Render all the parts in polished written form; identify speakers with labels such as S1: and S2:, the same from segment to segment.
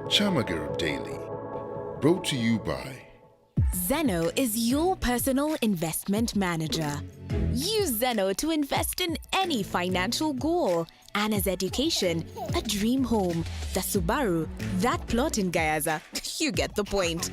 S1: Kyamagero Daily. Brought to you by
S2: Zeno is your personal investment manager. Use Zeno to invest in any financial goal. Anna's education, a dream home, the Subaru, that plot in Gayaza. You get the point.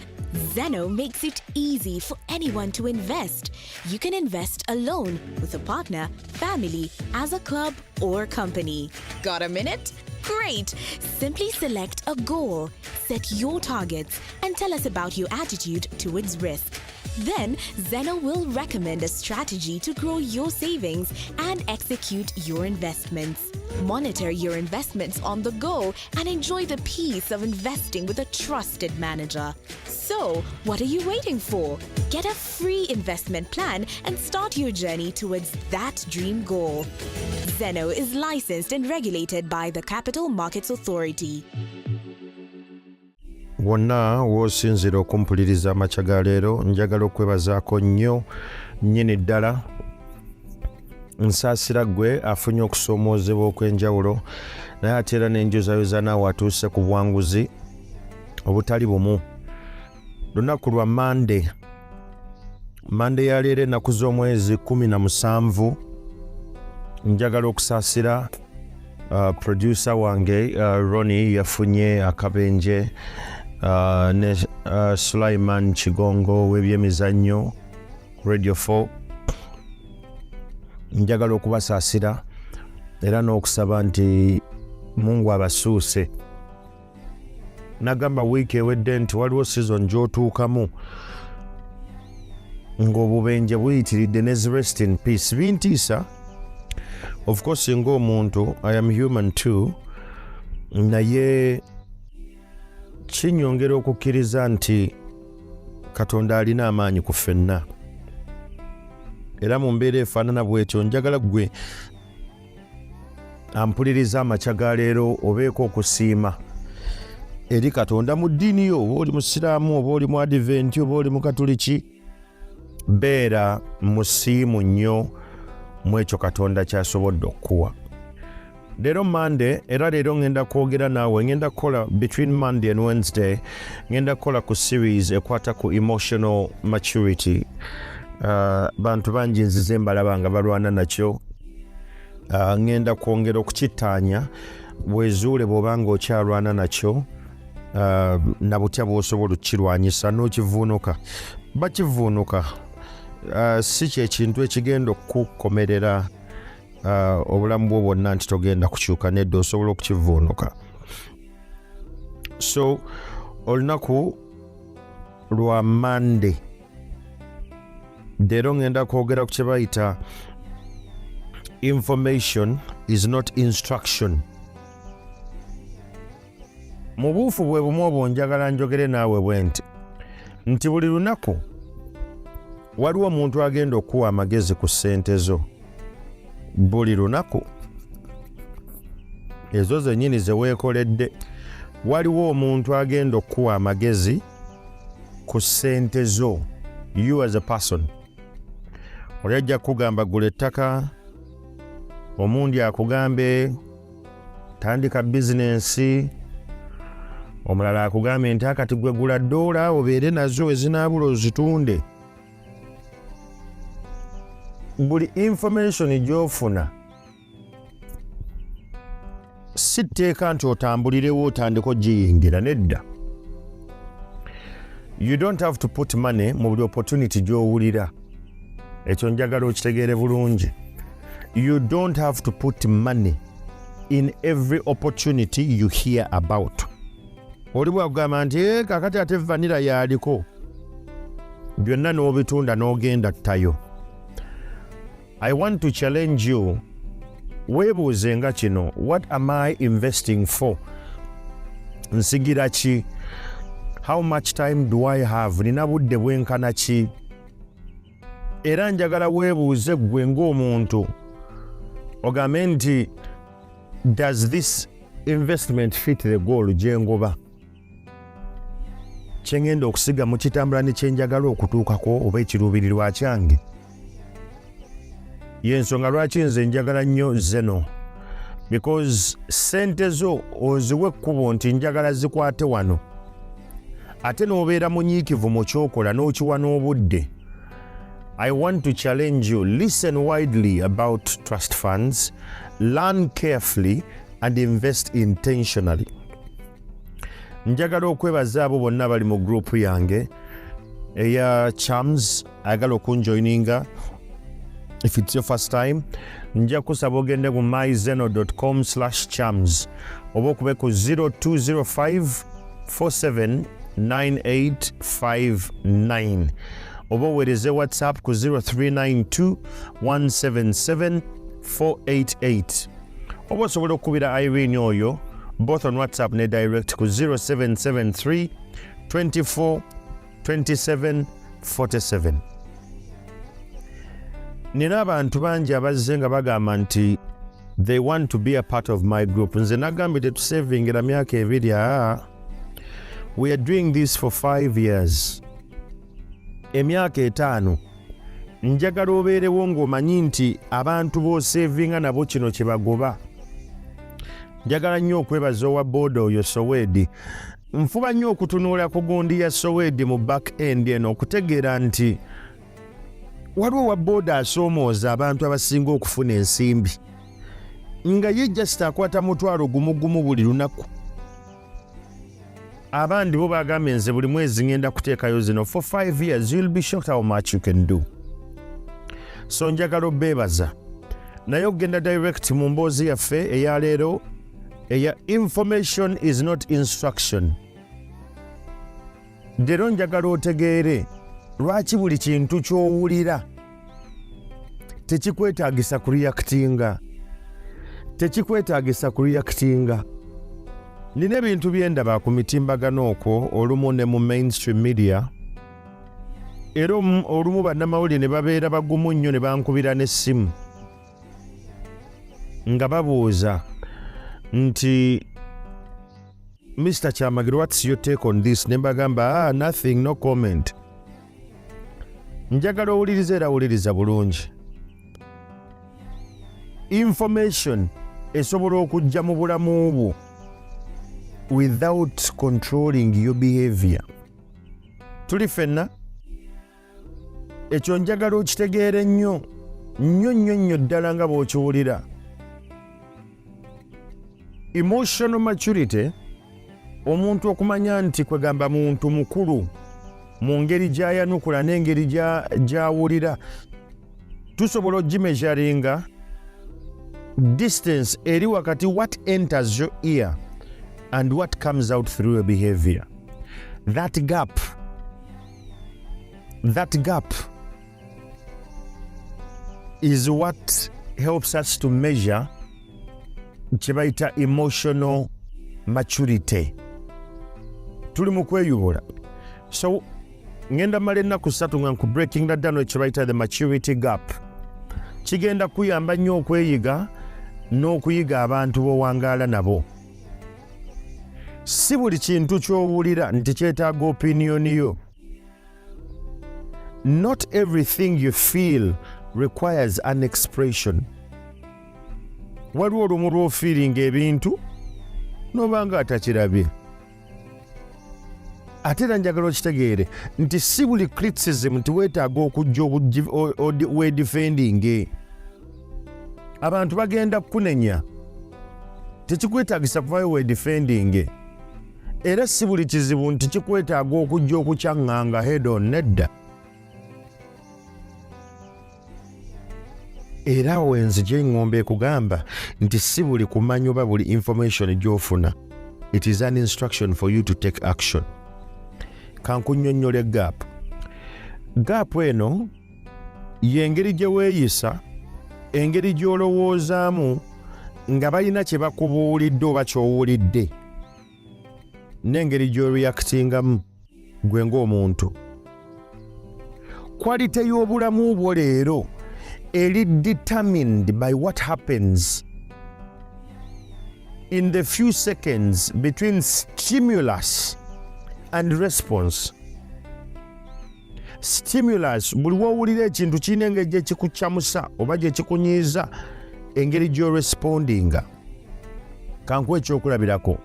S2: Zeno makes it easy for anyone to invest. You can invest alone, with a partner, family, as a club or company. Got a minute? Great! Simply select a goal, set your targets, and tell us about your attitude towards risk. Then, Zeno will recommend a strategy to grow your savings and execute your investments. Monitor your investments on the go and enjoy the peace of investing with a trusted manager. So, what are you waiting for? Get a free investment plan and start your journey towards that dream goal. Zeno is licensed and regulated by the Capital Markets Authority.
S3: Wonna w'osinzira okumpuliriza amakya ga leero, njagala okwebazaako nnyo nnyini ddala. Nsaasira ggwe afunye okusoomoozebwa okw'enjawulo, naye ate era n'enjozayoza naawe atuuse ku bwanguzi obutali bumu. Lunaku lwa Mande ya leero ennaku z'omwezi 17, njagala okusaasira producer wange Ronnie yafunye akabenje, ne Sulaiman Kigongo w'ebyemizannyo Radio 4. Njagala okubasaasira era n'okusaba nti Mungu abasuuse. Nagamba wiiki ewedde nti waliwo season gy'otuukamu ng'obubenje buyitiridde ne rest in peace. Bintiisa. Of course, ng'omuntu, I am human too, naye kinyongera okukkiriza nti Katonda alina amaanyi ku ffenna. Era mu mbeera efaanana bw'etyo, njagala ggwe ampuliriza amakya ga leero obeeko okusiima eri Katonda mu ddiini yo, oba oli musiraamu, oba oli mu adiventi, oba oli mu katuliki. Beera musiimu nnyo mu ekyo Katonda ky'asobodde okukuwa. Leero Monday, era leero ngenda kwogera naawe, ngenda kukola between Monday and Wednesday, ngenda kukola ku series ekwata ku emotional maturity. Bantu bangi nzize mbalaba nga balwana nakyo. Ngenda kwongera okukittaanya bwezuule bw'obanga okyalwana nakyo, na butya bw'osobola okukirwanyisa n'okivuunuka. Bakivuunuka si kyekintu ekigenda okukomerera obulamu bwo bwonna nti togenda kukyuka, nedda osobola okukivuunuka. So olunaku lwa Monday leero ngenda kwogera ku kye bayita information is not instruction. Mu buufu bwe bumu obwo njagala njogere naawe bwe nti buli lunaku waliwo omuntu agenda okuwa amagezi ku ssente zo. Buli lunaku ezo zennyini ze weekoledde, waliwo omuntu agenda okuwa amagezi ku ssente zo. You as a person. Oli ajja kugamba gula ettaka, omundi akugambe tandika bizinensi, omulala akugambe nti akati gwe gula $1 obeere nazo ezinaabula ozitunde. Buli information gy'ofuna si tteeka nti otambulirewo otandika ogiyingira, nedda. You don't have to put money mu buli opportunity gy'owulira. Ekyo njagala okitegeere bulungi. You don't have to put money in every opportunity you hear about. Oli bw'agamba nti kakati ate vanilla yaliko, byonna n'obitunda n'ogenda ttayo. I want to challenge you. Weebuuze nga kino, what am I investing for? Nsigira ki? How much time do I have? Nina budde bwenkana ki? Era njagala weebuuze ggwe ng'omuntu ogambe nti does this investment fit the goal gye ngoba? Kye ngenda okusiga mu kitambula ne kye njagala okutuukako oba ekiruubirirwa kyange? Y'ensonga lwaki nze njagala nnyo Zeno. because sente zo oziwe ekkubo nti njagala zikwate wano ate n'obeera munyiikivu mu kyokola n'okiwa n'obudde. I want to challenge you. Listen widely about trust funds, learn carefully and invest intentionally. Njagala okwebaza abo bonna bali mu group yange eya Chams ayagala okunjoininga. If it's your first time, nja kusaba ogende ku myzeno.com/chams oba okube ku 0205 479859 oba oweereze WhatsApp ku 0392 177 488 oba osobola okukubira Irene oyo both on WhatsApp ne direct ku 0773 24 27 47. Nina abantu bangi abazze nga bagamba nti they want to be a part of my group. Nze nagambye tusavingira myaka ebiri. We are doing this for 5 years. Emyaka 5 njagala obeerewo ng'omanyi nti abantu b'osavinga nabo kino kye bagoba. Njagala nnyo okwebaza owa booda oyo Sowedi. Nfuba nnyo okutunuula ku gundi ya Sowedi mu back end eno okutegeera nti waliwo wa booda asoomooza abantu abasinga okufuna ensimbi nga ye just akwata mutwalo gumu buli lunaku. Abandi bo bagambye nze buli mwezi ngenda kuteekayo zino. For 5 years you'll be shocked how much you can do. So njagala obeebaza naye okugenda direct mu mboozi yaffe eya leero eya information is not instruction. Leero njagala otegeere lwaki buli kintu ky'owulira tekikwetaagisa kureactinga. Nina ebintu byendaba ku mitimbagano okwo olumu ne mu mainstream media era olumu bannamawulire ne babeera bagumu nnyo ne bankubira n'essimu nga babuuza nti Mr. Kyamagero, what's your take on this? Ne mbagamba nothing, no comment. Njagala owuliriza era wuliriza bulungi. Information esobola okujja mu bulamu bwo without controlling your behavior. Tuli ffenna ekyo njagala okitegeere nnyo ddala nga bw'okiwulira. Emotional maturity, omuntu okumanya nti kwegamba muntu mukulu mu ngeri gy'ayanukula n'engeri gy'awulira. Tusobola ogimeasuringa distance eri wakati what enters your ear and what comes out through your behavior. That gap is what helps us to measure kye bayita emotional maturity. Tuli mu kweyubula. So ngenda mala ennaku 3 nga nku breaking that down kye bayita the maturity gap. Kigenda kuyamba nnyo okweyiga n'okuyiga abantu b'owangaala nabo. Si buli kintu ky'owulira nti kyetaaga opinion yo. Not everything you feel requires an expression. Waliwo olumu lw'ofiiringa ebintu n'obanga atakirabye. Ate era njagala okitegeere nti si buli criticism nti weetaaga okujja weedefendinge. Abantu bagenda kukunenya, tekikwetaagisa kuvayo weedefendinge. Era si buli kizibu nti kikwetaaga okujja okukyaŋŋanga head on, nedda. Era wenzije ngombe kugamba nti si buli kumanya oba buli information gy'ofuna. It is an instruction for you to take action. Kankunnyonnyole gap. Gap eno y'engeri gye weeyisa, engeri gy'olowoozaamu nga balina kye bakubuulidde oba ky'owulidde, n'engeri gy'oreactingamu gwe ng'omuntu. Quality y'obulamu bwo leero eri determined by what happens in the few seconds between stimulus and response. Stimulus, buli w'owulira ekintu kirina engeri gye kikukyamusa oba gye kikunyiiza, engeri gy'orespondinga. kankuwa ekyokulabirako.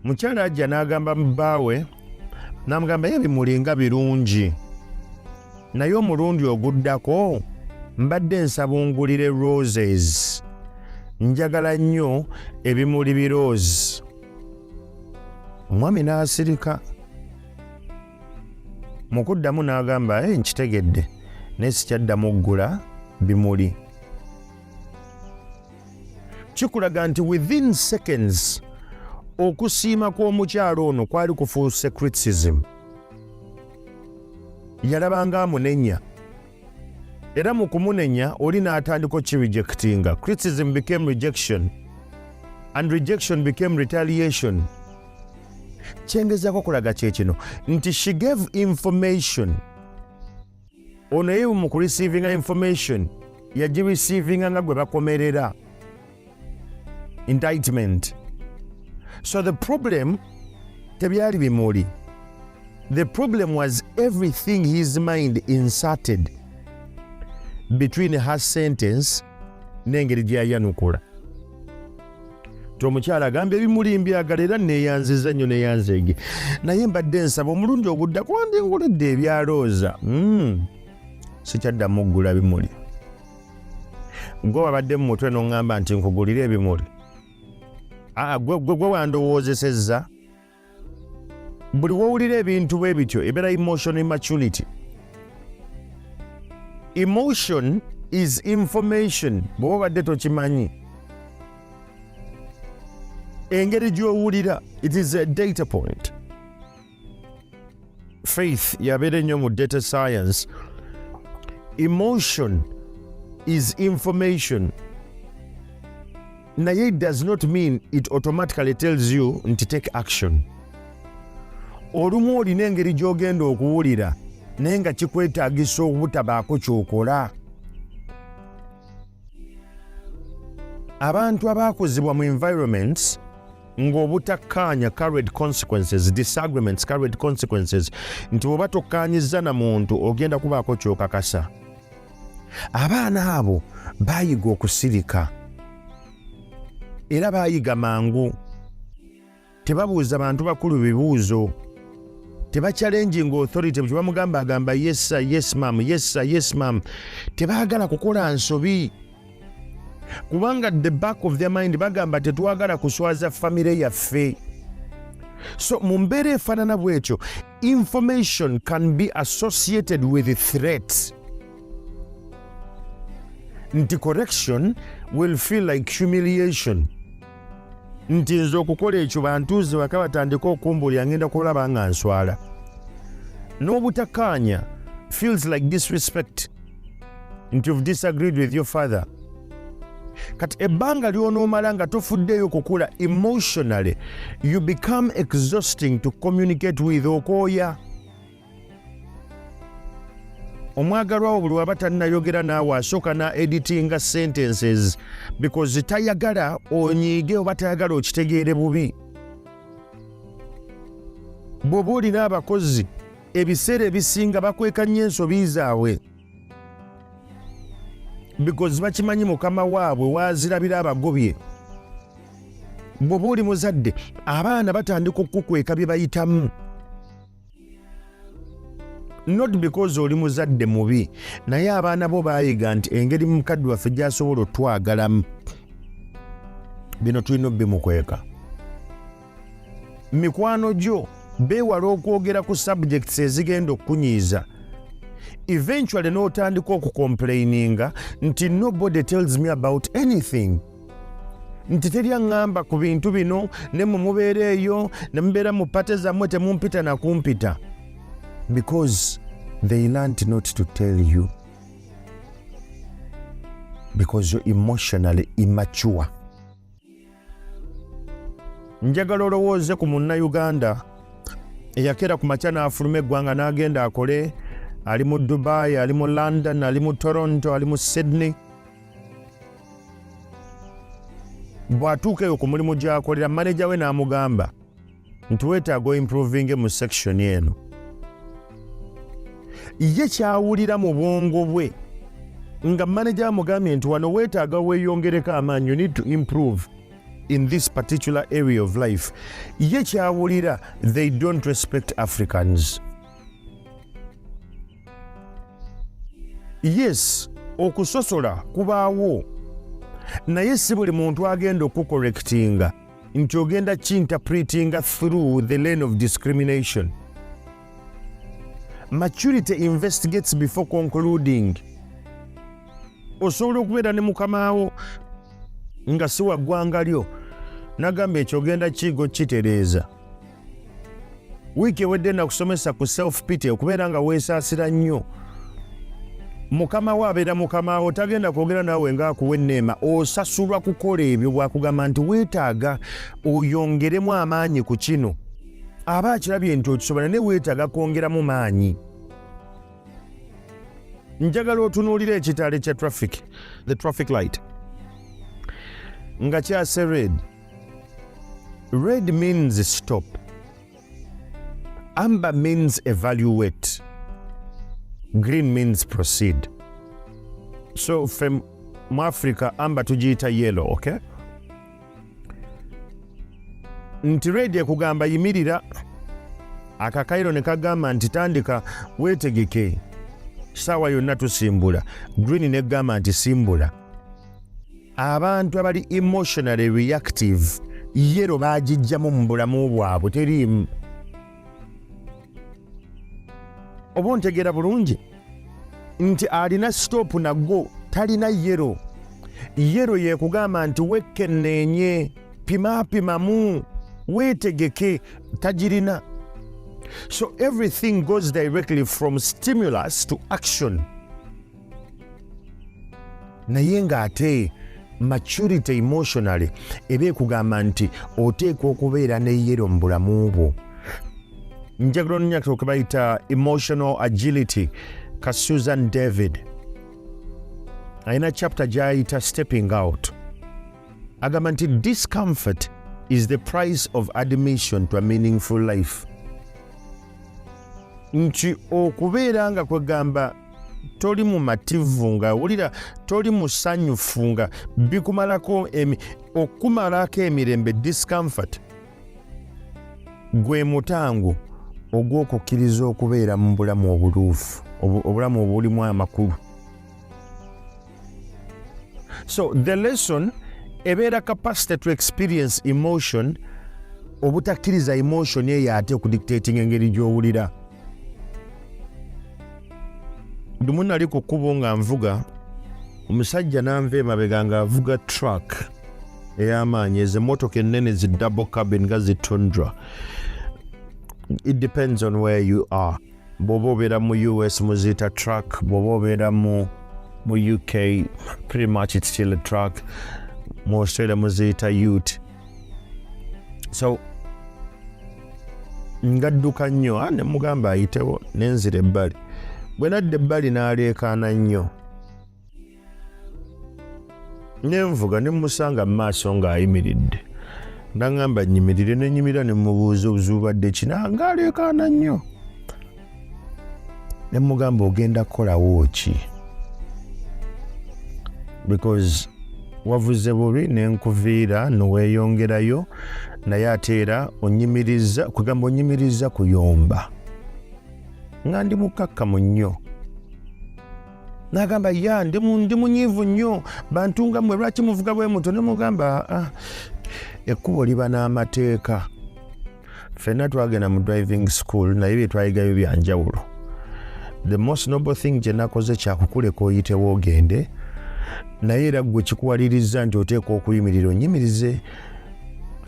S3: Mukyala ajja n'agamba bbaawe, n'amugamba ebimuli nga birungi, naye omulundi oguddako mbadde nsaba ongulire roses, njagala nnyo ebimuli birose. Omwami n'asirika. Mu kuddamu n'agamba nkitegedde naye sikyaddamu oggula bimuli. Kikulaga nti within seconds okusiima kw'omukyalo ono kwali kufuuse criticism. Yalabanga amunenya, era mu kumunenya oli n'atandika okirejectinga. Criticism became rejection and rejection became retaliation. Kyengezaako kulaga kye kino nti she gave information. Ono ye mu kureceiving information yagireceiving nga gwe bakomerera. Indictment. So the problem tebyali bimuli. The problem was everything his mind inserted between her sentence n'engeri gyayanukula. Omukyala agambye ebimuli mbyagala era neeyanziza nnyo neeyanzeege, naye mbadde nsaba omulundi ogudda kwandi ngulidde ebya looza. Sikyaddamu oggula bimuli. Gwe wabadde mu mutwe n'oŋŋamba nti nkugulire ebimuli. Gwe wandowoozesezza. Buli wowulira ebintu bwe bityo ebeera emotional immaturity. Emotion is information bw'oba obadde tokimanyi. Engeri gy'owulira, it is a data point. Faith yabeera ennyo mu data science. Emotion is information. Naye it does not mean it automatically tells you to take action. Olumu olina engeri gy'ogenda okuwulira naye nga kikwetaagisa obutabaako ky'okola. Abantu abaakuzibwa mu environments ng'obutakkaanya carried consequences, disagreements carried consequences, nti bw'oba tokkaanyizza na muntu ogenda kubaako ky'okakasa. Abaana abo baayiga okusirika era baayiga mangu. Tebabuuza bantu bakulu bibuuzo. Tebachallenging authority bwe bamugamba agamba yes sir, yes ma'am, yes sir, yes ma'am. Tebaagala kukola nsobi. Kubanga the back of their mind bagamba tetwagala kuswaza famire yaffe. So mu mbeera efaanana bw'ekyo, information can be associated with threats. Nti correction will feel like humiliation. Nti nze okukola ekyo bantuuze waka batandika okumbulya ngenda kulaba nga nswala. N'obutakkaanya feels like disrespect. Nti you've disagreed with your father. Kati ebbanga ly'onoomala nga tofuddeyo kukula emotionally, you become exhausting to communicate with okooya. Omwagalwawo buli waba tannayogera naawe asooka na editinga sentences because tayagala onyiige oba tayagala okitegeere bubi. Bw'oba olina abakozi ebiseera ebisinga bakweka nnyo ensobi zaabwe because bakimanyi mukama waabwe waazirabira abagobye. Bw'oba oli muzadde abaana batandika okukweka bye bayitamu. Not because oli muzadde mubi, naye abaana bo baayiga nti engeri mukadde waffe gy'asobola otwagalamu bino tulina bimukweka. Mikwano gyo beewala okwogera ku subjects ezigenda okunyiiza. Eventually n'otandika okucomplaininga nti nobody tells me about anything. Nti teri aŋŋamba ku bintu bino, ne mu mubeera eyo ne mubeera mu pate zammwe temumpita na kumpita. Because they learned not to tell you. Because you're emotionally immature. Njagala olowooze ku Munnayuganda eyakera ku makya n'afuluma eggwanga n'agenda akole. Ali mu Dubai, ali mu London, ali mu Toronto, ali mu Sydney. Bw'atuuka eyo ku mulimu gy'akolera, manager we n'amugamba nti weetaaga improving mu section eno. Ye kyawulira mu bwongo bwe nga manager amugambye nti wano weetaaga weeyongereko amaanyi, you need to improve. in this particular area of life, ye kyawulira they don't respect Africans. Yes, okusosola kubaawo, naye si buli muntu agenda okucorrectinga nti ogenda kinterpretinga through the lane of discrimination. Maturity investigates before concluding. Osobola okubeera ne mukamaawo nga si wa ggwanga lyo nagamba ekyo ogenda kigo kitereeza. Wiiki ewedde nakusomesa ku self pity, okubeera nga weesaasira nnyo. Mukama wo abeera mukama wo, tagenda kwogera naawe ng'akuwa enneema, osasulwa kukola ebyo bw'akugamba nti weetaaga oyongeremu amaanyi ku kino. Aba akirabye nti okisobola ne weetaaga kwongeramu maanyi. Njagala otunuulira ekitaale kya traffic, the traffic light, nga kyase red. Red means stop. Amber means evaluate. Green means proceed. So from Africa, amber tugiyita yellow, okay? Nti red ekugamba yimirira, akakairo ne kagamba nti tandika weetegeke, sawa yonna tusimbula. Green ne gamba nti simbula. Abantu abali emotionally reactive, yellow baagijjamu mu bulamu bwabwe teriimu. Oba ontegeera bulungi nti alina stop nagwo talina yero. Yero yekugamba nti wekenneenye, pimapimamu, weetegeke, tagirina. So everything goes directly from stimulus to action. Naye ng'ate maturity emotionally eba ekugamba nti oteekwa okubeera ne yero mu bulamu bwo. Njagala onnyo okubayita emotional agility ka Susan David. Ayina chapter gy'ayita stepping out. Agamba nti discomfort is the price of admission to a meaningful life. Nti okubeera nga kwegamba toli mumativu nga wulira toli musanyufu nga bikumalako okumalako emirembe, discomfort gwe mutango ogw'okukkiriza okubeera mu bulamu obuluufu, obulamu obulimu amakulu. So the lesson ebeera capacity to experience emotion, obutakkiriza emotion eyo ate okudictating engeri gy'owulira. Lumu nali ku kkubo nga nvuga, omusajja n'anva emabega ng'avuga truck ey'amaanyi, ezo emmotoka ennene zi double cabin nga zi Tundra. It depends on where you are. Bw'oba obeera mu US muziyita truck, bw'oba obeera mu UK pretty much it's still a truck, mu Australia muziyita ute. So ngadduka nnyo, ne mugamba ayitewo, nenzira ebbali. Bwe nadda ebbali n'aleekaana nnyo, nenvuga ne musanga mu maaso ng'ayimiridde. Nangamba nyimirire, ne nyimirira ne mubuuza obuzuubadde kina ng'aleekaana nnyo. Ne mugamba ogenda kukolawo ki? Because wavuze bubi ne nkuviira neweeyongerayo, naye ate era onyimiriza, kugamba onyimiriza kuyomba. Nga ndi mukakkamu nnyo. N'agamba ya ndi munyiivu nnyo, bantu nga mmwe lwaki muvuga bwe muto? Ne mugamba ekkubo liba n'amateeka. Ffenna twagenda mu driving school naye bye twayigayo bya njawulo. The most noble thing gye nakoze kyakukuleka oyitewo ogende, naye era gwe kikuwaliriza nti oteekwa okuyimirira onyimirize.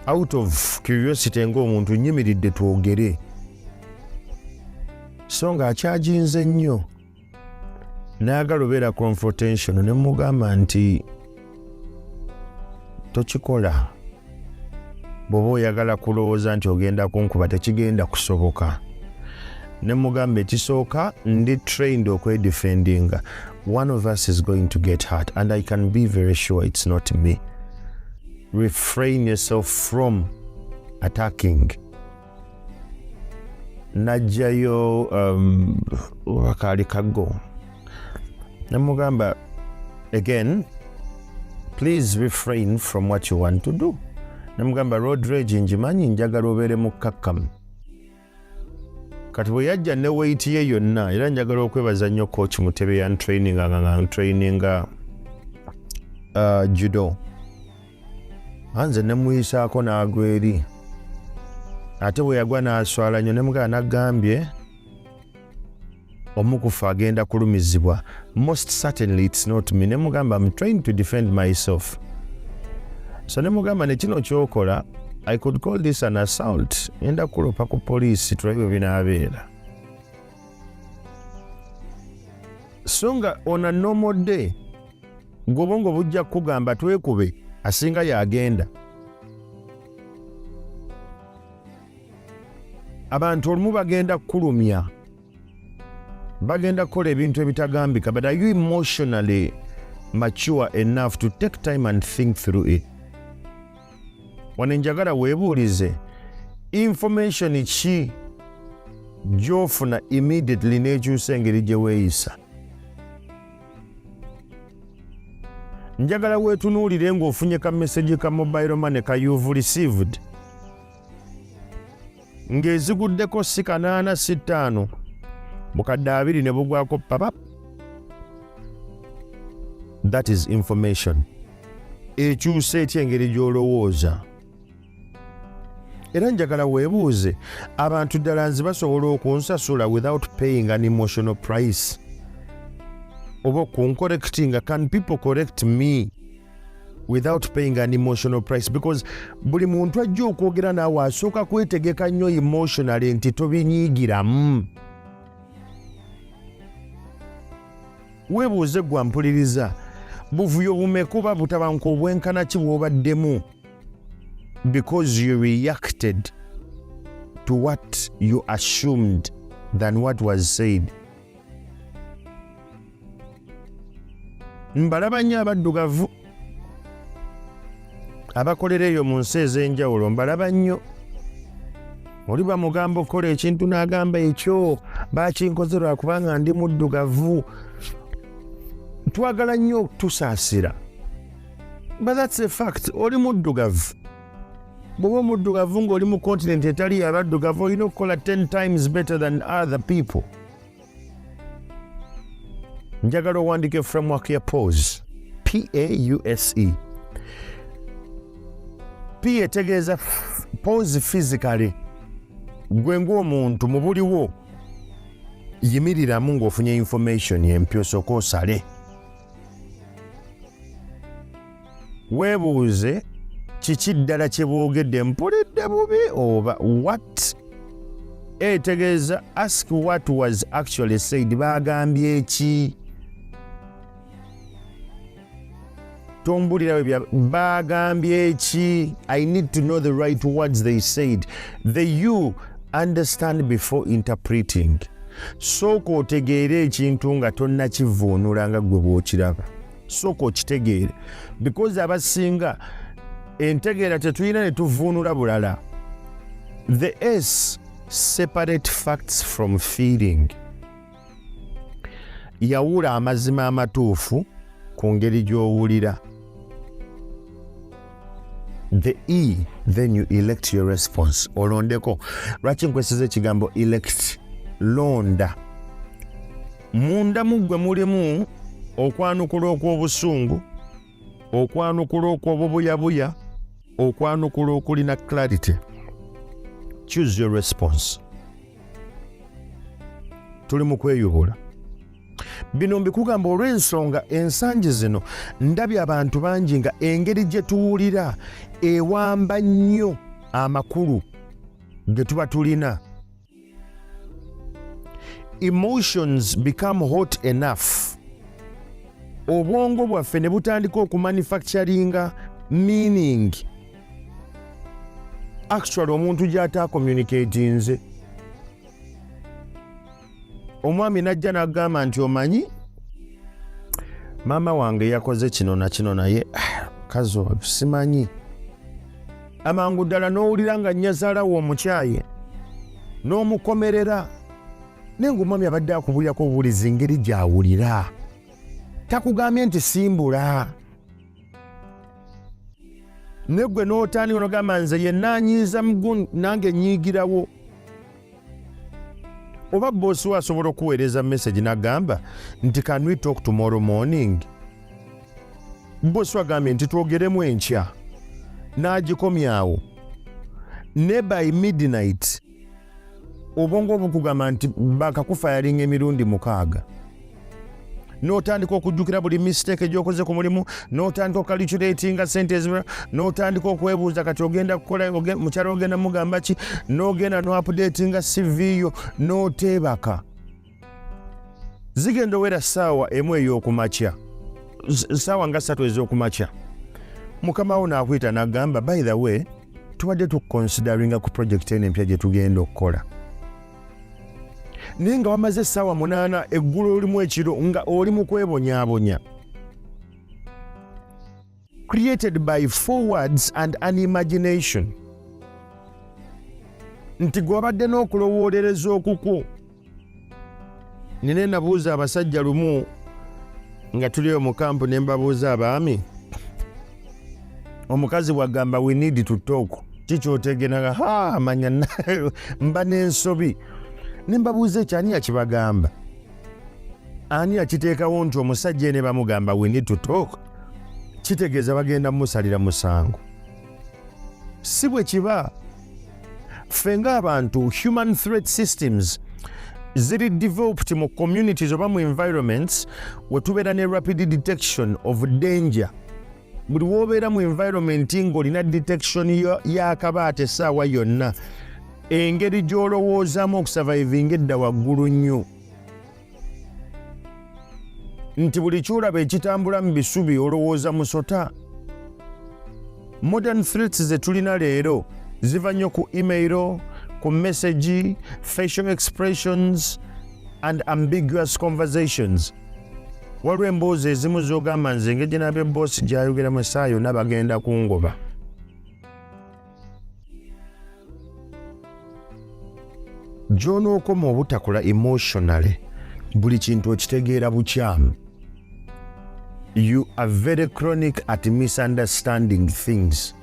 S3: Out of curiosity ng'omuntu nyimiridde twogere. So nga akyajinze nnyo, n'agala obeera confrontation, ne mugamba nti tokikola. Bw'oba oyagala kulowooza nti ogenda kunkuba tekigenda kusoboka. Ne mugamba ekisooka ndi trained okwedefendinga. One of us is going to get hurt and I can be very sure it's not me. Refrain yourself from attacking. Najjayo wakaali kago. Ne mugamba again, please refrain from what you want to do. namugamba road rage njimanyi njagala obeere mukkakkamu kati bwe yajja ne weight ye yonna era njagala okwebaza nnyo coach Mutebe yantraininga judo anze nemuyisaako n'agwa eri ate bwe yagwa n'aswala nnyo nemugala nagambye omukufu agenda kulumizibwa. Most certainly it's not me. Nemugamba I'm trying to defend myself. So nemugamba ne kino kyokola I could call this an assault. Enda kulopa ku police tulabe binaabeera. So nga on a normal day gobongo bujja kugamba twekube asinga yagenda. Abantu olumu bagenda kulumya. Bagenda kukola ebintu ebitagambika, but are you emotionally mature enough to take time and think through it? Wano njagala weebuulize information ki gy'ofuna immediately n'ekyusa engeri gye weeyisa. Njagala weetunuulire ng'ofunye ka message ka mobile money ka you've received ng'eziguddeko si 8 si 5 mukadde 2 ne bugwako papap. That is information. Ekyusa etya engeri gy'olowooza. Era njagala weebuuze abantu ddala nze basobola okunsasula without paying an emotional price. Oba kuncorrectinga, can people correct me without paying an emotional price? Because buli muntu ajja okwogera naawe asooka kwetegeka nnyo emotionally nti tobinyiigiramu. Weebuuze gwa mpuliriza buvuyo bumekuba butabanka obwenkana ki bw'obaddemu because you reacted to what you assumed than what was said. Mbalaba nnyo abaddugavu abakolera eyo mu nsi ez'enjawulo, mbalaba nnyo. Oli bamugamba okukola ekintu n'agamba ekyo baakinkoze lwakubanga ndi muddugavu. Twagala nnyo okutusaasira, but that's a fact. Oli muddugavu. Bw'oba muddugavu ng'oli mu continent etali abaddugavu olina okukola 10 times better than other people. Njagala owandiike framework ya pause. P-A-U-S-E. P etegeeza pause physically. Gwe ng'omuntu mu buliwo yimiriramu ng'ofunye information empya osooka osale. Weebuuze kiki ddala kye boogedde mpulidde bubi oba what? Etegeeza ask what was actually said. Baagambye eki? Tombulira bya baagambye eki? I need to know the right words they said. The you understand before interpreting. Sooka otegeere ekintu nga tonnakivuunula nga gwe bw'okiraba. Sooka okitegeere. Because abasinga entegeera tetulina ne tuvuunula bulala. The S separate facts from feeling. Yawula amazima amatuufu ku ngeri gy'owulira. The E, then you elect your response. Olondeko. Lwaki nkwesiza ekigambo elect? Londa. Munda muggwe mulimu okwanukula okw'obusungu, okwanukula okw'obubuyabuya, okwanukula okulina clarity. Choose your response. Tuli mu kweyubula. Bino mbikugamba olw'ensonga ensangi zino ndabye abantu bangi nga engeri gye tuwulira ewamba nnyo amakulu ge tuba tulina. Emotions become hot enough. Obwongo bwaffe ne butandika okumanufacturinga meaning. Actually omuntu gy'ata communicatinze. Omwami najja n'agamba nti omanyi maama wange yakoze kino na kino naye kazo simanyi. Amangu ddala n'owulira nga nnyazaalawo omukyaye n'omukomerera. Naye ng'omwami abadde akubulirako obuwulizi ngeri gy'awulira. Takugambye nti simbula. negwe n'otandika n'ogamba nze yenna anyiiza nange nyiigirawo. Oba boosi we asobola okuweereza message n'agamba nti can we talk tomorrow morning? Boosi we agambye nti twogeremu enkya, n'agikomyawo. Ne by midnight obwongo bukugamba nti bakakufayalinga emirundi 6. N'otandika okujjukira buli mistake gy'okoze ku mulimu, n'otandika okukalikyulatinga sente ezimala, n'otandika okwebuuza kati ogenda kukola mukyala ogenda mugamba ki, n'ogenda n'updatinga CV yo, n'oteebaka. Zigenda owera ssaawa emu ey'okumakya, ssaawa nga 3 ez'okumakya. Mukama wo n'akuyita n'agamba by the way tubadde tukonsideringa ku project eno empya gye tugenda okukola. Naye nga wamaze essaawa 8 eggulu olimu ekiro nga oli mu kwebonyaabonya. Created by forwards and an imagination. Nti gwabadde n'okulowoolereza okukwo. Nine nabuuza abasajja lumu nga tuliyo mu kampu ne mbabuuza abaami. Omukazi bw'agamba we need to talk. Kikyotegenaga amanya mba n'ensobi. Ne mbabuuza ekyo ani yakibagamba? Ani yakiteekawo nti omusajja ne bamugamba we need to talk? Kitegeeza bagenda musalira musango. Si bwe kiba. Ffe ng'abantu human threat systems ziri developed mu communities oba mu environments we tubeera ne rapid detection of danger. Buli w'obeera mu environment ng'olina detection y'akabaate essaawa yonna, engeri gy'olowoozaamu okusurvivinga edda waggulu nnyo. Nti buli kyolaba ekitambula mu bisubi olowooza musota. Modern threats ze tulina leero ziva nnyo ku email, ku message, facial expressions and ambiguous conversations. Waliwo emboozi ezimu z'ogamba nze engeri gye nabye boosi gy'ayogeramu essaawa yonna bagenda kungoba. Gy'onookoma obutakola emotionally buli kintu okitegeera bukyamu. You are very chronic at misunderstanding things.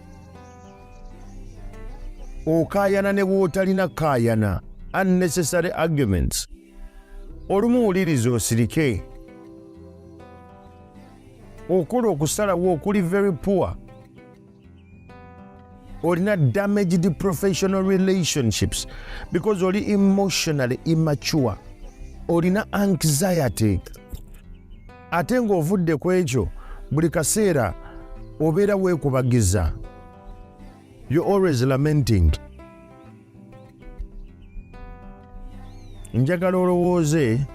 S3: Okaayana ne bw'otalina kaayana, unnecessary arguments. Olumu wuliriza osirike. Okola okusalawo okuli very poor. Olina damaged professional relationships because oli emotionally immature. Olina anxiety. Ate ng'ovudde ku ekyo buli kaseera obeera weekubagiza. You're always lamenting. Njagala olowooze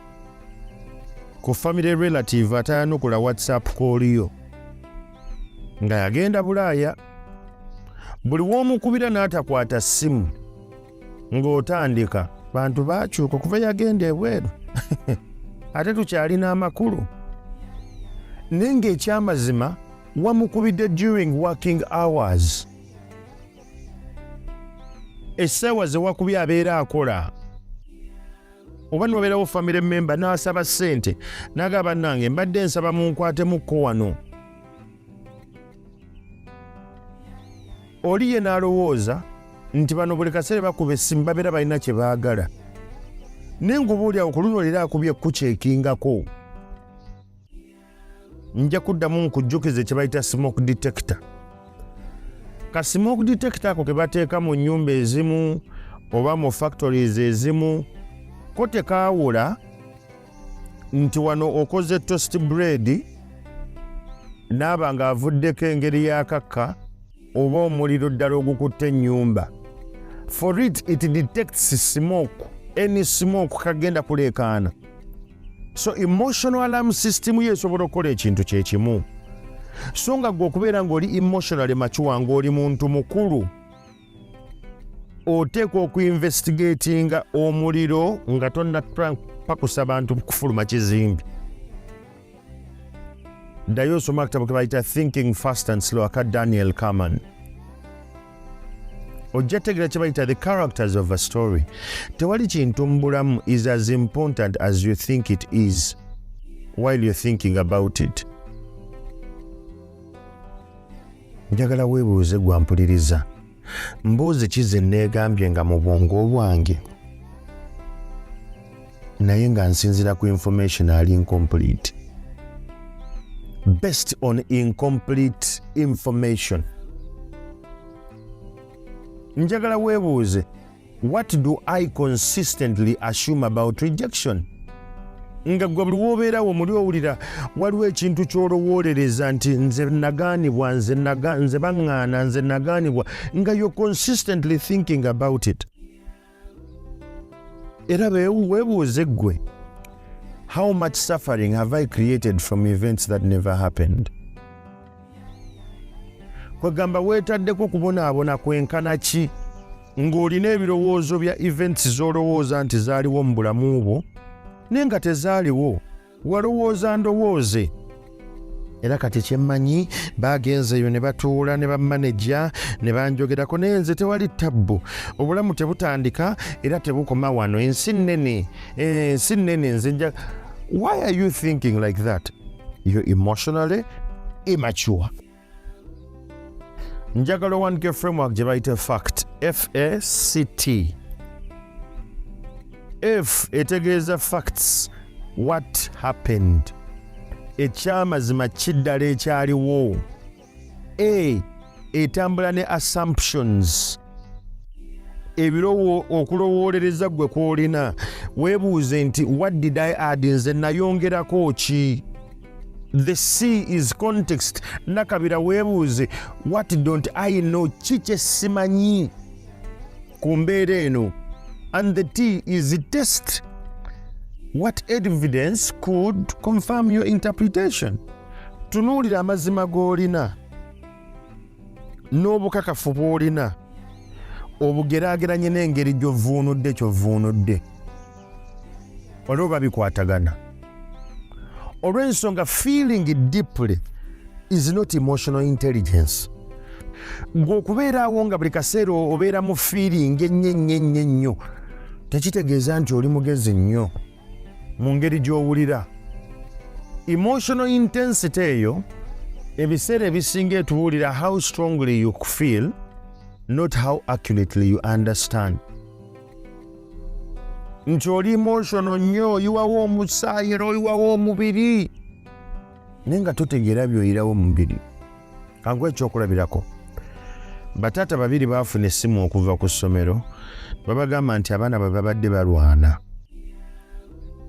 S3: ku family relative atayanukula WhatsApp call yo nga yagenda Bulaaya. Buli w'omukubira n'atakwata ssimu ng'otandika bantu baakyuka kuva yagenda ebweru. Ate tukyalina amakulu. Naye ng'ekyamazima wamukubidde during working hours. Essaawa ze wakubye abeera akola. Oba n'obeerawo family member n'asaba ssente n'agamba bannange mbadde nsaba munkwatemu wano. Oli ye n'alowooza nti bano buli kaseera bakuba essimu babeera balina kye baagala. Naye ng'obuulyawo ku luno leero akubye kukyekingako. Nja kuddamu nkujjukize kye bayita smoke detector. Ka smoke detector ako ke bateeka mu nnyumba ezimu oba mu factories ezimu ko tekaawula nti wano okoze toast bread n'aba ng'avuddeko engeri y'akakka oba omuliro ddala ogukutte ennyumba. For it detects smoke, any smoke kagenda kuleekaana. So emotional alarm system ye esobola okukola ekintu kye kimu. So nga gwe okubeera ng'oli emotionally mature ng'oli muntu mukulu, oteekwa okuinvestigatinga omuliro nga tonnapakusa bantu kufuluma kizimbi. Ddayo osoma akatabo ke bayita Thinking Fast and Slow aka Daniel Kahneman. Ojja tegeera kye bayita the characters of a story. Tewali kintu mu bulamu is as important as you think it is while you're thinking about it. njagala weebuuze gwampuliriza, mbuuzi ki ze neegambye nga mu bwongo bwange naye nga nsinzira ku information ali incomplete, based on incomplete information. Njagala weebuuze, what do I consistently assume about rejection? Nga gwe buli w'obeerawo muli owulira waliwo ekintu ky'olowoolereza nti nze nagaanibwa, nze baŋŋaana, nze nagaanibwa, nga you're consistently thinking about it. Era weebuuze ggwe, how much suffering have I created from events that never happened? Kwegamba weetaddeko kubonaabona kwenkana ki ng'olina ebirowoozo bya events z'olowooza nti zaaliwo mu bulamu bwo naye nga tezaaliwo, walowooza ndowooze. Era kati kyemmanyi baagenzeyo ne batuula ne bammaneja ne banjogerako, naye nze tewali ttabbu, obulamu tebutandika era tebukoma wano, ensi nnene nze nja. Why are you thinking like that? You're emotionally immature. Njagala owanike framework gye bayita FACT, F-A-C-T. F etegeeza facts, what happened, ekyamazima kiddala ekyaliwo. A etambula ne assumptions, okulowoolereza gwe kw'olina. Weebuuze nti what did I add, nze nayongerako ki? The C is context. Nakabira weebuuze what don't I know, ki kye simanyi ku mbeera eno. And the T is the test. What evidence could confirm your interpretation? Tunuulira amazima g'olina n'obukakafu bw'olina, obugeraageranye n'engeri gy'ovuunudde olwo bikwatagana. Olw'ensonga feeling deeply is not emotional intelligence. Ng'okubeeraawo nga buli kaseera obeera mu feeling ennyo tekitegeeza nti oli mugezi nnyo mu ngeri gy'owulira. Emotional intensity eyo ebiseera ebisinga etubuulira how strongly you feel, not how accurately you understand. Nti oli emotional nnyo, oyiwawo omusaayi era oyiwawo omubiri naye nga totegeera by'oyirawo omubiri. Kangu ekyokulabirako, bataata babiri baafuna essimu okuva ku ssomero, babagamba nti abaana bwe babadde balwana.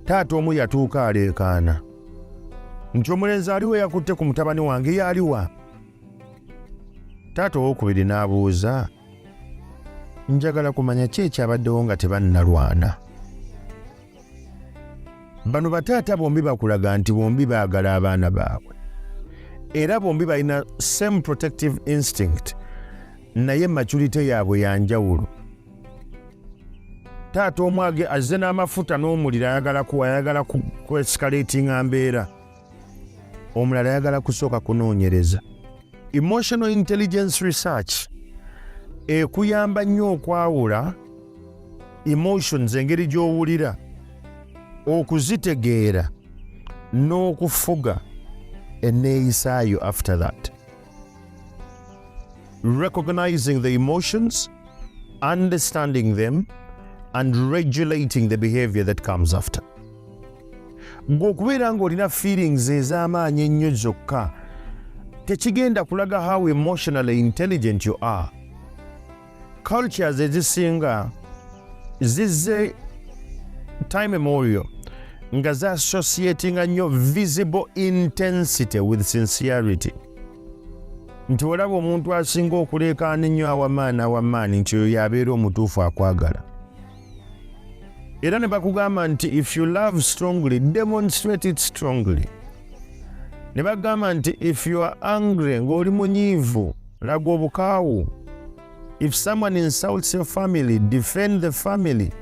S3: Taata omu yatuuka aleekaana nti omulenzi aliwo yakutte ku mutabani wange, yaliwa? Taata owokubiri n'abuuza, njagala kumanya ki ekyabaddewo nga tebannalwana. Bano bataata bombi bakulaga nti bombi baagala abaana baabwe era bombi balina same protective instinct, naye maturity yaabwe yanjawulo. Taata omu azze n'amafuta n'omuliro, ayagala ku-escalatinga mbeera, omulala ayagala kusooka kunoonyereza. Emotional intelligence research ekuyamba nnyo okwawula emotions, engeri gy'owulira, okuzitegeera n'okufuga enneeyisaayo after that. Recognizing the emotions, understanding them, and regulating the behavior that comes after. Ng'okubeera ng'olina feelings ez'amaanyi ennyo zokka tekigenda kulaga how emotionally intelligent you are. Cultures ezisinga zizze time memorial nga za-associatinga nnyo visible intensity with sincerity. Nti olaba omuntu asinga okuleekaana ennyo awamaani nti oyo yabeera omutuufu akwagala. Era ne bakugamba nti if you love strongly, demonstrate it strongly. Ne bagamba nti if you are angry, ng'oli munyiivu, laga obukaawu. If someone insults your family, defend the family.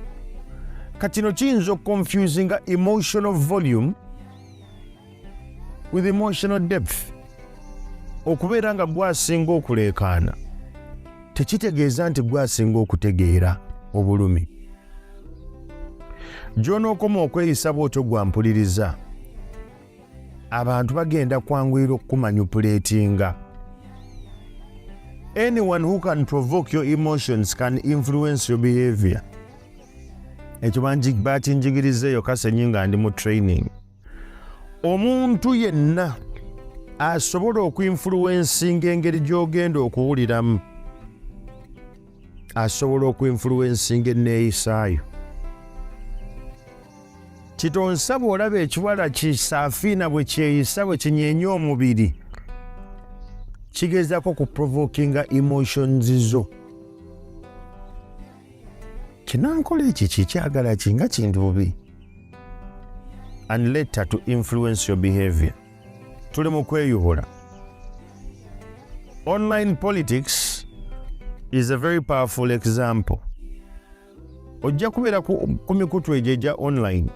S3: Katino kiyinza okuconfusinga emotional volume with emotional depth. Okubeera nga gwasinga okuleekaana tekitegeeza nti gwasinga okutegeera obulumi. Gy'onookoma okweyisa bw'otyo gwampuliriza, abantu bagenda kwanguyira okumanipulatinga Anyone who can provoke your emotions can influence your behavior. Ekyo bakinjigirizeeyo kasenyi nga ndi mu training. Omuntu yenna asobola okuinfluensinga engeri gy'ogenda okuwuliramu. Asobola okuinfluensinga enneeyisaayo. Kitonsa bw'olaba ekiwala kisaafiina bwe kyeyisa bwe kinyeenya omubiri, kigezaako kuprovokinga emotions zo. Kinankola eki kikyagala kinga kintu bubi. And later to influence your behavior. Tuli mu kweyuhula. Online politics is a very powerful example. Ojja kubeera ku mikutu egyo egya online.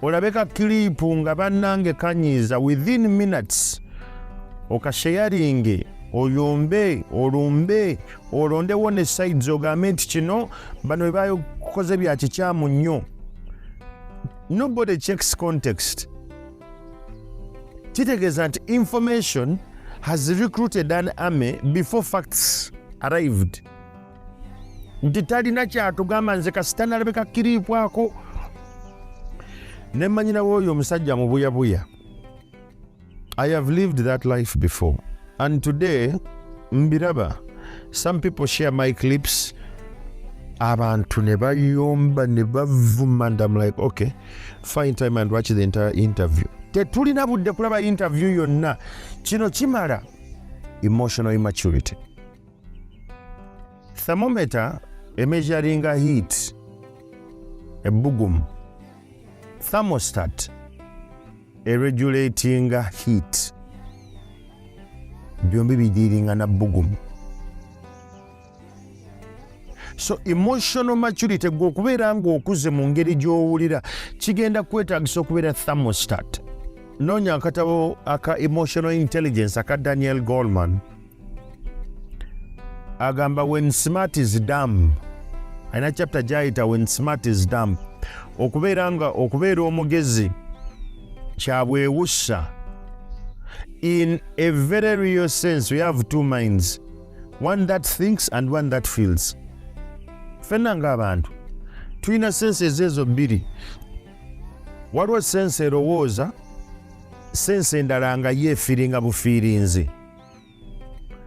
S3: Olabeka kilipu nga bannange kanyiiza within minutes. Okasharinge, oyombe, olumbe, olondewo ne sides ogambe nti kino bano bakoze bya kikyamu nnyo. Nobody checks context. Kitegeeza nti information has recruited an army before facts arrived. Nti talina kyatugamba nze kasita nalabeka kiripu ako. Ne manyinawo oyo omusajja mu buyabuya. I have lived that life before. And today, mbiraba, some people share my clips. Abantu ne bayomba ne bavuma, and I'm like, okay, find time and watch the entire interview. Tetulina budde kulaba interview yonna. Kino kimala emotional immaturity. Thermometer emeasuringa heat, ebugum. Thermostat regulating heat. Byombi bidiringa na bugum. So emotional maturity gwokubeera ng'okuze mu ngeri gy'owulira kigenda kwetaagisa okubeera thermostat. Noonya akatabo aka emotional intelligence aka Daniel Goleman agamba when smart is dumb. Ayina chapter gyayita when smart is dumb. Okubeera omugezi kyabwewussa. In a very real sense, we have two minds. One that thinks and one that feels. Fenna ng'abantu tulina senses ezo bbiri. Waliwo sense erowooza, sense endala nga yeefiringa bufiirinzi.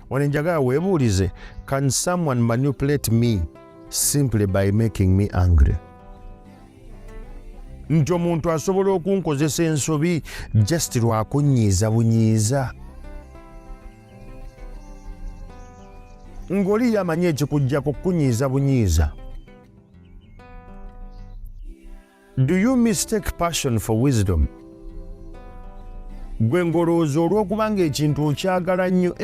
S3: Wano njagala weebuulize, can someone manipulate me simply by making me angry? Nti omuntu asobola okunkozesa ensobi just lwakunyiiza bunyiiza. Ng'oli yamanyi ekikujja kukunyiiza bunyiiza. Do you mistake passion for wisdom? Gwe ngolooza olw'okubanga ekintu okyagala nnyo,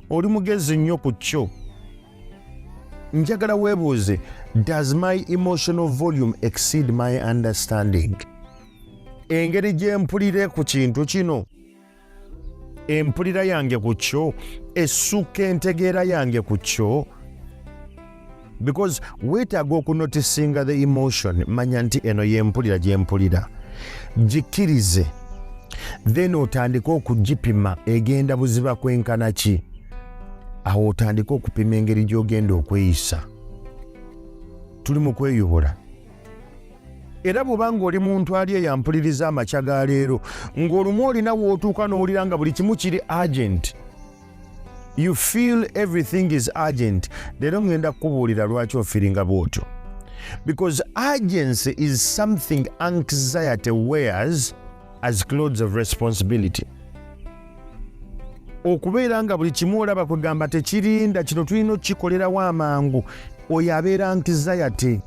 S3: oli mugezi nnyo ku kyo. Njagala weebuuze, does my emotional volume exceed my understanding? Engeri gye mpulira ku kintu kino, empulira yange ku kyo, essuka entegeera yange ku kyo. Because weetaaga okunotisinga the emotion, manya nti eno y'empulira gye mpulira. Gikkirize. Then otandika okugipima egenda buziba kwenkana ki. Awo otandika okupima engeri gy'ogenda okweyisa. Tuli mu kweyuhula. Era bw'obanga oli muntu ali eyampuliriza amakya ga leero, ng'olumu olina w'otuuka n'owulira nga buli kimu kiri urgent. You feel everything is urgent. Leero ngenda kukubuulira lwaki ofiringa bw'otyo. Because urgency is something anxiety wears as clothes of responsibility. Okubeera nga buli kimu olaba kwegamba tekirinda kino tulina okukikolerawo amangu, oyo abeera anxiety.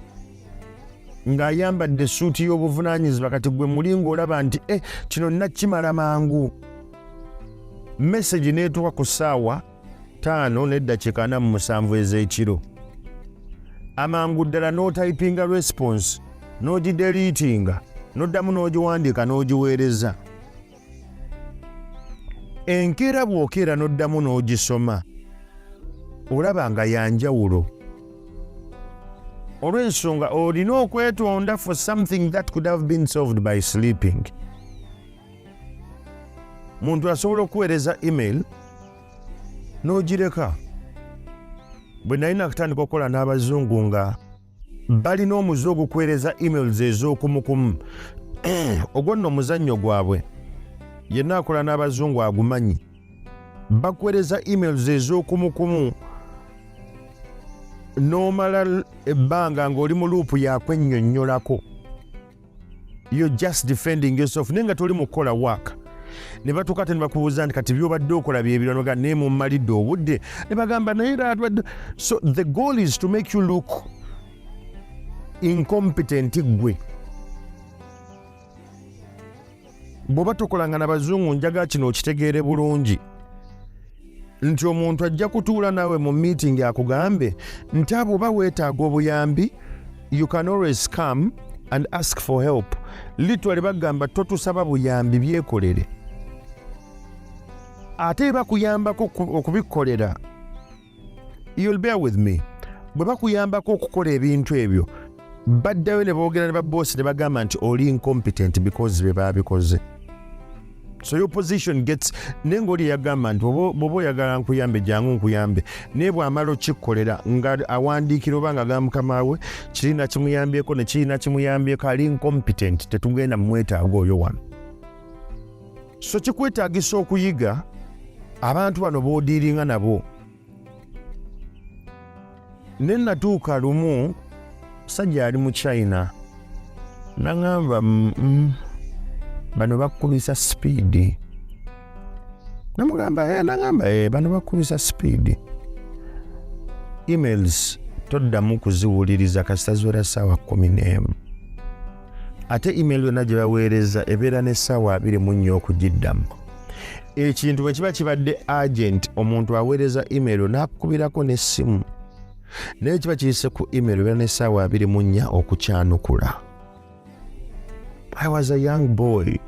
S3: Ng'ayambadde essuuti y'obuvunaanyizibwa kati gwe mulingo olaba nti kino nakimala mangu. Message neetuuka ku ssaawa 5:47 ez'ekiro. Amangu ddala n'otypinga response, n'ogideliitinga, n'oddamu n'ogiwandiika n'ogiweereza. Enkeera bw'okeera n'oddamu n'ogisoma, olaba nga yanjawulo. Olw'ensonga olina okwetonda for something that could have been solved by sleeping. Muntu asobola okuweereza email n'ogireka bwe nalina akatandika okukola n'abazungu nga balina omuze ogukwereza emails ez'okumukumu ogwo nno omuzannyo gwabwe yenna akola n'abazungu agumanyi bakwereza emails ez'okumukumu n'omala ebbanga ng'oli mu luupu yakwennyonnyolako you're just defending yourself naye nga toli mu kukola work ne batuuka te ne bakubuuza nti kati byobadde okola byebirano ga naye mummalidde obudde ne bagamba naye so the goal is to make you look incompetent gwe bw'oba tokolanga n'abazungu njagala kino okitegeere bulungi nti omuntu ajja kutuula naawe mu meeting akugambe nti abo oba weetaaga obuyambi you can always come and ask for help literally bagamba totusaba buyambi byekolere ate bakuyambako okubikolera you'll bear with me bwe bakuyambako okukola ebintu ebyo baddayo ne boogera ne baboosi ne bagamba nti oli incompetent because be babikoze so your position gets nengoli yagamba nti bw'oba oyagala nkuyambe jangu nkuyambe naye bw'amala okikkolera nga awandiikira oba nga gamukama we kirina kimuyambyeko ne kirina kimuyambyeko ali incompetent tetugenda mumwetaaga oyo wano so kikwetaagisa okuyiga abantu bano boodiiringa nabo ne natuuka lumu sajja ali mu China nagamba bano bakubisa speed namugamba nagamba bano bakubisa speed emails toddamu kuziwuliriza kasita ziwera ssaawa 11 ate email yonna gye baweereza ebeera n'essaawa 24 okugiddamu ekintu bwe kiba kibadde agent omuntu aweereza email n'akukubirako n'essimu naye kiba kiyise ku email ebeera n'essaawa 24 okukyanukula. I was a young boy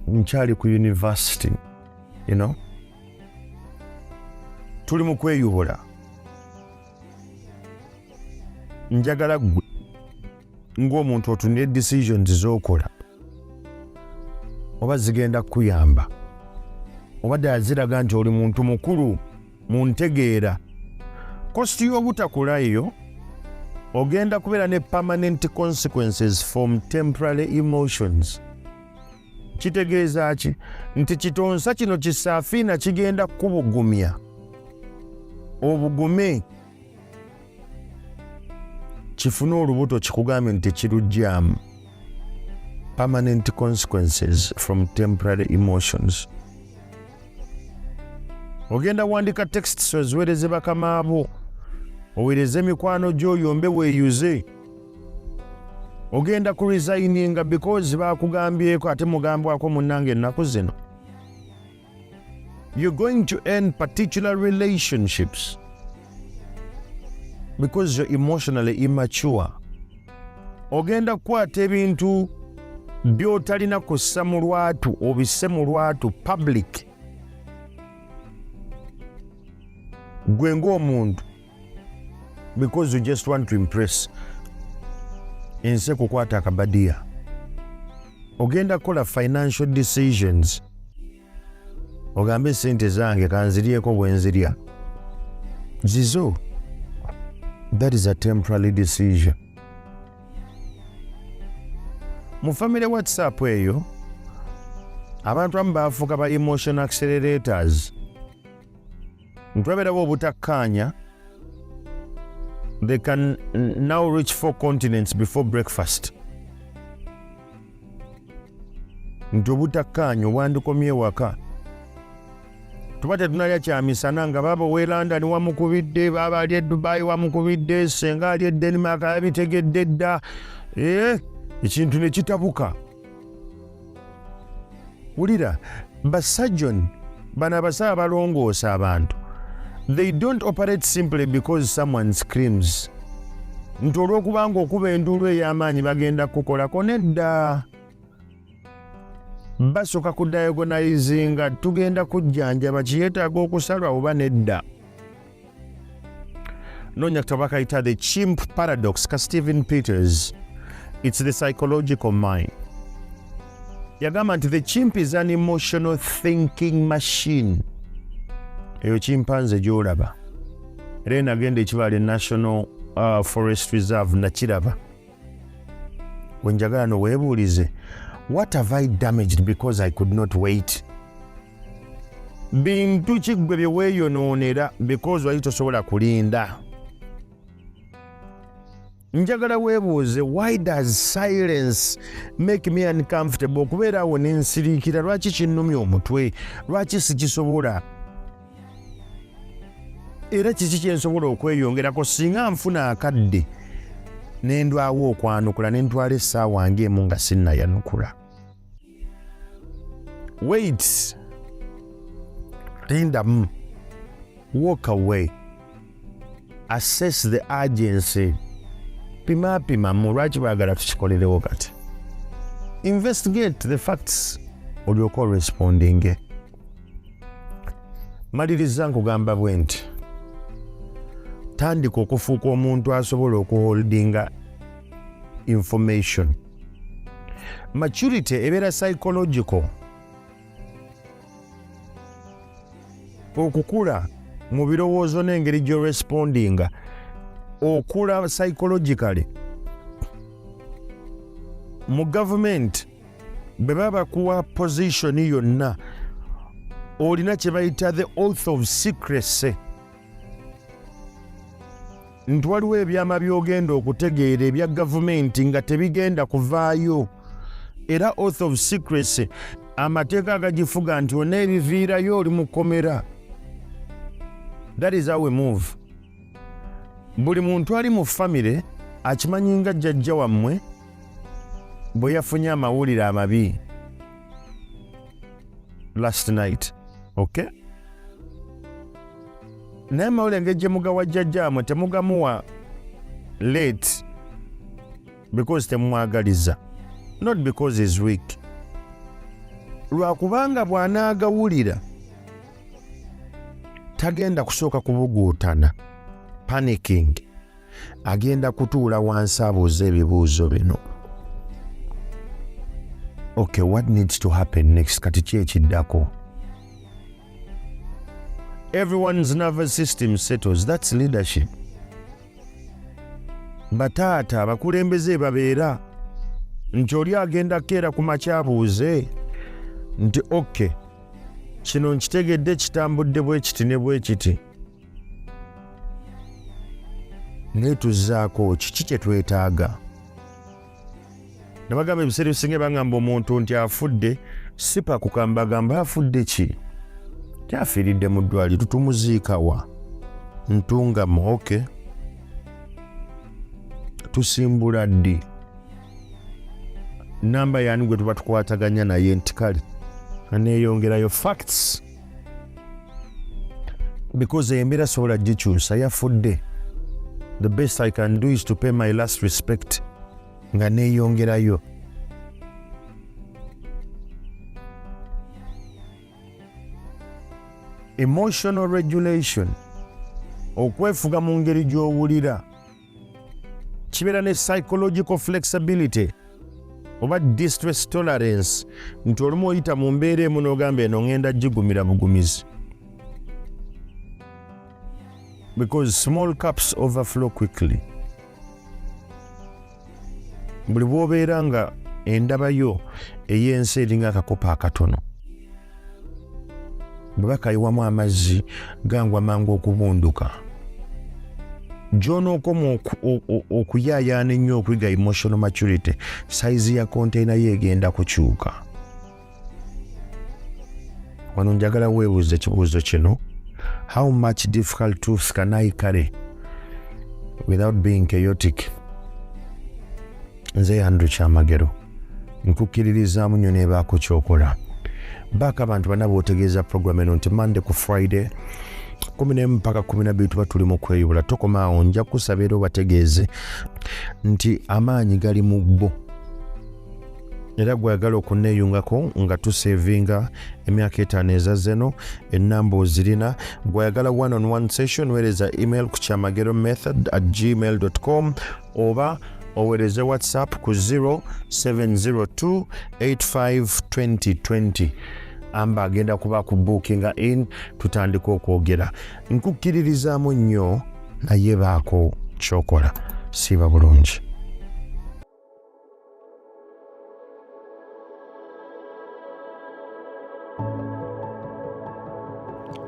S3: nkyali ku university, you know. Tuli mu kweyubula. Njagala gwe ng'omuntu otunire decisions z'okola. Oba zigenda kuyamba. Obadde aziraga nti oli muntu mukulu mu ntegeera. Kosti y'obutakulayo ogenda kubeera ne permanent consequences from temporary emotions. Kitegeeza ki? Nti kitonsa kino kisaafiina kigenda kubugumya. Obugume kifuna olubuto kikugambe nti kirujjaamu. Permanent consequences from temporary emotions. Ogenda wandika texts oziweereze bakama abo. Oweereze mikwano gyo yombe weeyuze. Ogenda ku resigninga because bakugambyeko ate mugambwako munnange ennaku zino. You're going to end particular relationships because you're emotionally immature. Ogenda kukwata ebintu by'otalina kussa mu lwatu obisse mu lwatu public. Gwe ng'omuntu because you just want to impress. Ense kukwata akabadiya. Ogenda kola financial decisions. Ogambe sente zange kanzirieko bwenzirya. Zizo. That is a temporary decision. Mu family WhatsApp eyo abantu abamu baafuuka ba emotion accelerators. Ntwaberawo obutakkaanya. They can now reach 4 continents before breakfast. Nti obutakkaanya wandikomye waka. Tuba tetunalya kyamisana nga baba w'e London wamukubidde, baba ali e Dubai wamukubidde, senga ali e Denmark abitegedde dda. Ekintu ne kitabuka. Wulira, basajjon bano abasawo abalongoosa abantu. They don't operate simply because someone screams. Nti olw'okubanga okuba enduulu ey'amaanyi bagenda kukolako nedda. Basooka ku diagonalizinga tugenda kujjanjaba kiyeetaaga okusalwa oba nedda. Noonya katabo bakayita The Chimp Paradox ka Stephen Peters. It's the psychological mind. Yagamba nti the chimp is an emotional thinking machine. Eyo chimpanze gy'olaba era nagenda ekibala National Forest Reserve nakiraba. Wenjagala noweebuulize, what have I damaged because I could not wait? Bintu ki gwe bye weeyonoonera because wali tosobola kulinda? Njagala weebuuze, why does silence make me uncomfortable? Okubeera awo nensiriikira, lwaki kinnumya omutwe? Lwaki sikisobola? Era kiki kyensobola okweyongerako singa nfuna akadde nendwawo okwanukula nentwala essaawa wange emu nga sinnayanukula? Wait. Lindamu. Walk away. Assess the urgency. Pima mu lwaki baagala tukikolerewo kati. Investigate the facts. Olyoka responding. Maliriza nkugamba bwe nti tandika okufuuka omuntu asobola okuholdinga information. Maturity ebeera psychological. Okukula mu birowoozo n'engeri gy'orespondinga, okula psychologically. Mu government bwe baba kuwa position yonna olina kye bayita the oath of secrecy. Nti waliwo ebyama by'ogenda okutegeera ebya gavumenti nga tebigenda kuvaayo. Era oath of secrecy amateeka agagifuga nti oneebiviirayo oli mu kkomera. That is how we move. Buli muntu ali mu famire akimanyi nga jjajja wammwe bwe yafunye amawulire amabi last night. Okay? Naye amawulire ng'ejje mugawa jjajja wammwe temugamuwa late because temumwagaliza. Not because he's weak. Lwakubanga bw'anaagawulira tagenda kusooka kubuguutana, panicking. Agenda kutuula wansi abuuza ebibuuzo bino. Okay, what needs to happen next? Kati ki ekiddako? Everyone's nervous system settles. That's leadership. Bataata abakulembeze babeera nti oli agenda keera ku makyabuuze nti okay, kino nkitegedde kitambudde bwe kiti ne bwe kiti. Naye tuzzaako kiki kye twetaaga? Nabagamba ebiseera ebisinga bagamba omuntu nti afudde, si pa kukambagamba afudde ki? Kyafiiridde mu ddwaliro, tutumuziika wa? Ntungamu, okay. Tusimbula ddi? Namba yaani gwe tuba tukwataganya naye nti kale aneeyongerayo facts. Because embeera sobola gikyusa, yafudde. The best I can do is to pay my last respect. Nga neeyongerayo. Emotional regulation. Okwefuga mu ngeri gy'owulira. Kibeera ne psychological flexibility. Oba distress tolerance. Nti olumu oyita mu mbeera emu n'ogamba eno ngenda gigumira bugumizi. Because small cups overflow quickly. Buli bw'obeera nga endaba yo ey'ensi eringa akakopo akatono, bwe bakayiwamu amazzi gangwa mangu okubunduka. Gy'onookoma okuyaayaana ennyo okuyiga emotional maturity, size ya container ye egenda kukyuka. Wano njagala weebuuze ekibuuzo kino. How much difficult truths can I carry without being chaotic? Nze Andrew Kyamagero nkukkiririzaamu nnyo neebaako kyokola. Baako abantu bana bootegeeza program eno nti Monday ku Friday 11 mpaka 12 tuba tuli mu kweyubula. Tokomaawo, nja kusaba era obategeeze nti amaanyi gali mu bo. Era gwagala okuneeyungako nga tusevinga emyaka 5 eza Zeno, ennamba ozirina. Gwagala one-on-one session, weereza email ku kyamageromethod@gmail.com oba oweereze WhatsApp ku 0702852020. Amba agenda kuba ku bookinga in, tutandika okwogera. Nkukkiririzaamu nnyo naye baako kyokola siba bulungi.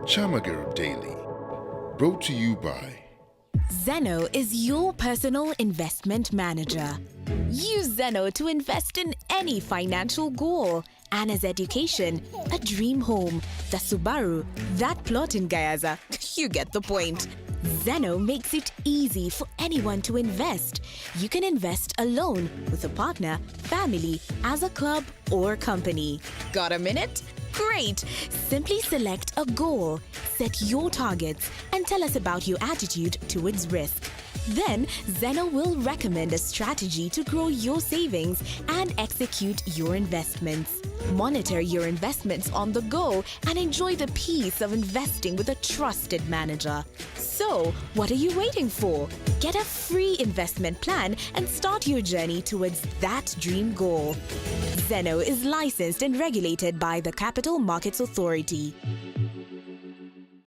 S1: Kyamagero Daily, brought to you by
S2: Zeno is your personal investment manager. Use Zeno to invest in any financial goal. Anna's education, a dream home, the Subaru, that plot in Gayaza. You get the point. Zeno makes it easy for anyone to invest. You can invest alone, with a partner, family, as a club or company. Got a minute? Great! Simply select a goal, set your targets, and tell us about your attitude towards risk. Then, Zeno will recommend a strategy to grow your savings and execute your investments. Monitor your investments on the go and enjoy the peace of investing with a trusted manager. So, what are you waiting for? Get a free investment plan and start your journey towards that dream goal. Zeno is licensed and regulated by the Capital Markets Authority.